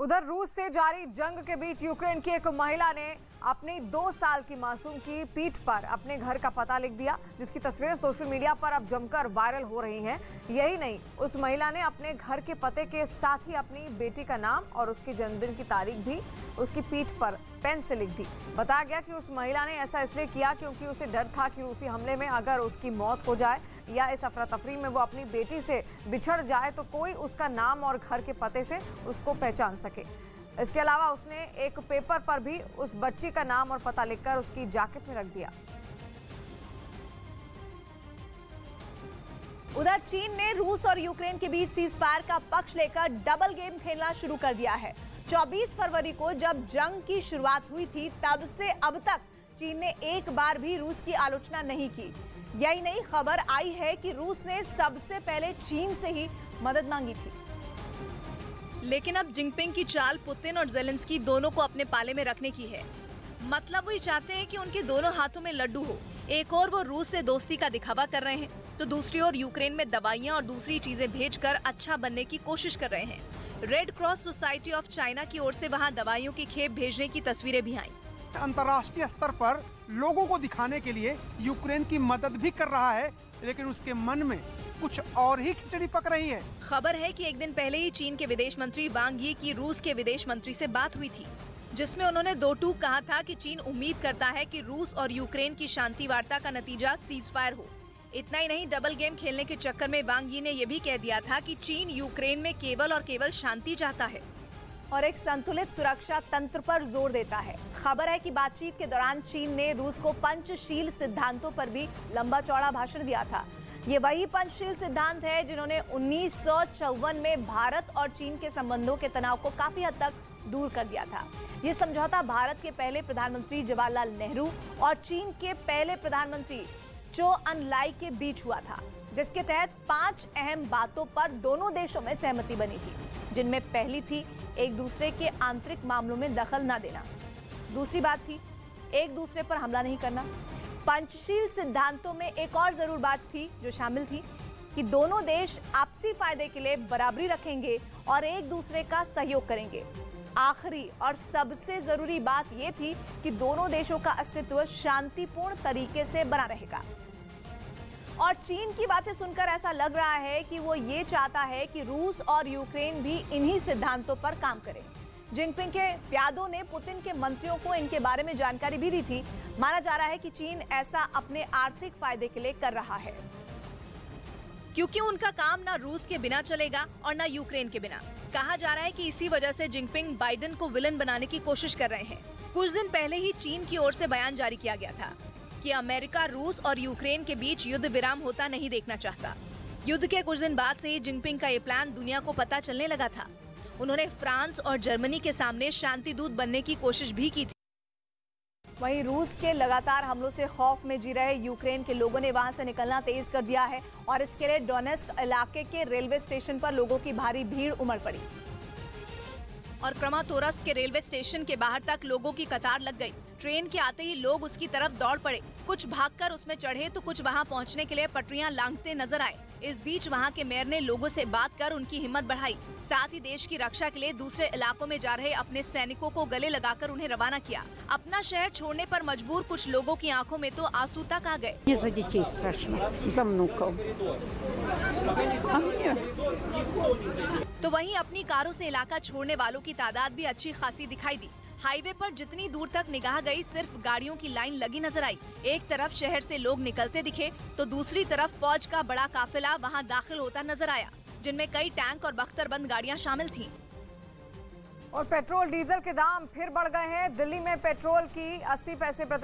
उधर रूस से जारी जंग के बीच यूक्रेन की एक महिला ने अपनी 2 साल की मासूम की पीठ पर अपने घर का पता लिख दिया, जिसकी तस्वीरें सोशल मीडिया पर अब जमकर वायरल हो रही हैं। यही नहीं, उस महिला ने अपने घर के पते के साथ ही अपनी बेटी का नाम और उसके जन्मदिन की तारीख भी उसकी पीठ पर पेन से लिख दी। बताया गया कि उस महिला ने ऐसा इसलिए किया क्योंकि उसे डर था कि रूसी हमले में अगर उसकी मौत हो जाए या इस अफरा तफरी में वो अपनी बेटी से बिछड़ जाए तो कोई उसका नाम और घर के पते से उसको पहचान सके। इसके अलावा उसने एक पेपर पर भी उस बच्ची का नाम और पता लिखकर उसकी जैकेट में रख दिया। उधर चीन ने रूस और यूक्रेन के बीच सीजफायर का पक्ष लेकर डबल गेम खेलना शुरू कर दिया है। 24 फरवरी को जब जंग की शुरुआत हुई थी तब से अब तक चीन ने एक बार भी रूस की आलोचना नहीं की। यही नहीं, खबर आई है कि रूस ने सबसे पहले चीन से ही मदद मांगी थी। लेकिन अब जिनपिंग की चाल पुतिन और जेलेंस्की दोनों को अपने पाले में रखने की है। मतलब वो ये चाहते हैं कि उनके दोनों हाथों में लड्डू हो। एक और वो रूस से दोस्ती का दिखावा कर रहे हैं, तो दूसरी ओर यूक्रेन में दवाइयां और दूसरी चीजें भेजकर अच्छा बनने की कोशिश कर रहे हैं। Red cross society of China की ओर से वहां दवाइयों की खेप भेजने की तस्वीरें भी आईं। अंतर्राष्ट्रीय स्तर पर लोगों को दिखाने के लिए यूक्रेन की मदद भी कर रहा है, लेकिन उसके मन में कुछ और ही खिचड़ी पक रही है। खबर है कि एक दिन पहले ही चीन के विदेश मंत्री वांग यी की रूस के विदेश मंत्री से बात हुई थी, जिसमें उन्होंने दो टूक कहा था कि चीन उम्मीद करता है कि रूस और यूक्रेन की शांति वार्ता का नतीजा सीजफायर हो। इतना ही नहीं, डबल गेम खेलने के चक्कर में वांग यी ने यह भी कह दिया था कि चीन यूक्रेन में केवल और केवल शांति चाहता है और एक संतुलित सुरक्षा तंत्र पर जोर देता है। खबर है कि बातचीत के दौरान चीन ने रूस को पंचशील सिद्धांतों पर भी लंबा चौड़ा भाषण दिया था। ये वही पंचशील सिद्धांत है जिन्होंने 1954 में भारत और चीन के संबंधों के तनाव को काफी हद तक दूर कर दिया था। ये समझौता भारत के पहले प्रधानमंत्री जवाहरलाल नेहरू और चीन के पहले प्रधानमंत्री चो अन लाई के बीच हुआ था, जिसके तहत 5 अहम बातों पर दोनों देशों में सहमति बनी थी, जिनमें पहली थी एक दूसरे के आंतरिक मामलों में दखल न देना। दूसरी बात थी एक दूसरे पर हमला नहीं करना। पंचशील सिद्धांतों में एक और जरूर बात थी जो शामिल थी कि दोनों देश आपसी फायदे के लिए बराबरी रखेंगे और एक दूसरे का सहयोग करेंगे। आखिरी और सबसे जरूरी बात यह थी कि दोनों देशों का अस्तित्व शांतिपूर्ण तरीके से बना रहेगा। और चीन की बातें सुनकर ऐसा लग रहा है कि वो ये चाहता है कि रूस और यूक्रेन भी इन्हीं सिद्धांतों पर काम करें। जिनपिंग के प्यादों ने पुतिन के मंत्रियों को इनके बारे में जानकारी भी दी थी। माना जा रहा है कि चीन ऐसा अपने आर्थिक फायदे के लिए कर रहा है, क्योंकि उनका काम ना रूस के बिना चलेगा और ना यूक्रेन के बिना। कहा जा रहा है कि इसी वजह से जिनपिंग बाइडेन को विलन बनाने की कोशिश कर रहे हैं। कुछ दिन पहले ही चीन की ओर से बयान जारी किया गया था कि अमेरिका रूस और यूक्रेन के बीच युद्ध विराम होता नहीं देखना चाहता। युद्ध के कुछ दिन बाद से ही जिनपिंग का ये प्लान दुनिया को पता चलने लगा था। उन्होंने फ्रांस और जर्मनी के सामने शांति दूत बनने की कोशिश भी की थी। वहीं रूस के लगातार हमलों से खौफ में जी रहे यूक्रेन के लोगों ने वहां से निकलना तेज कर दिया है और इसके लिए डोनेस्क इलाके के रेलवे स्टेशन पर लोगों की भारी भीड़ उमड़ पड़ी और क्रामातोर्स्क के रेलवे स्टेशन के बाहर तक लोगों की कतार लग गई। ट्रेन के आते ही लोग उसकी तरफ दौड़ पड़े। कुछ भागकर उसमें चढ़े तो कुछ वहां पहुंचने के लिए पटरियां लांघते नजर आए। इस बीच वहां के मेयर ने लोगों से बात कर उनकी हिम्मत बढ़ाई। साथ ही देश की रक्षा के लिए दूसरे इलाकों में जा रहे अपने सैनिकों को गले लगाकर उन्हें रवाना किया। अपना शहर छोड़ने पर मजबूर कुछ लोगों की आंखों में तो आंसू तक आ गए। तो वहीं अपनी कारों से इलाका छोड़ने वालों की तादाद भी अच्छी खासी दिखाई दी। हाईवे पर जितनी दूर तक निगाह गई सिर्फ गाड़ियों की लाइन लगी नजर आई। एक तरफ शहर से लोग निकलते दिखे तो दूसरी तरफ फौज का बड़ा काफिला वहां दाखिल होता नजर आया, जिनमें कई टैंक और बख्तरबंद गाड़ियां शामिल थीं। और पेट्रोल डीजल के दाम फिर बढ़ गए हैं। दिल्ली में पेट्रोल की 80 पैसे प्रति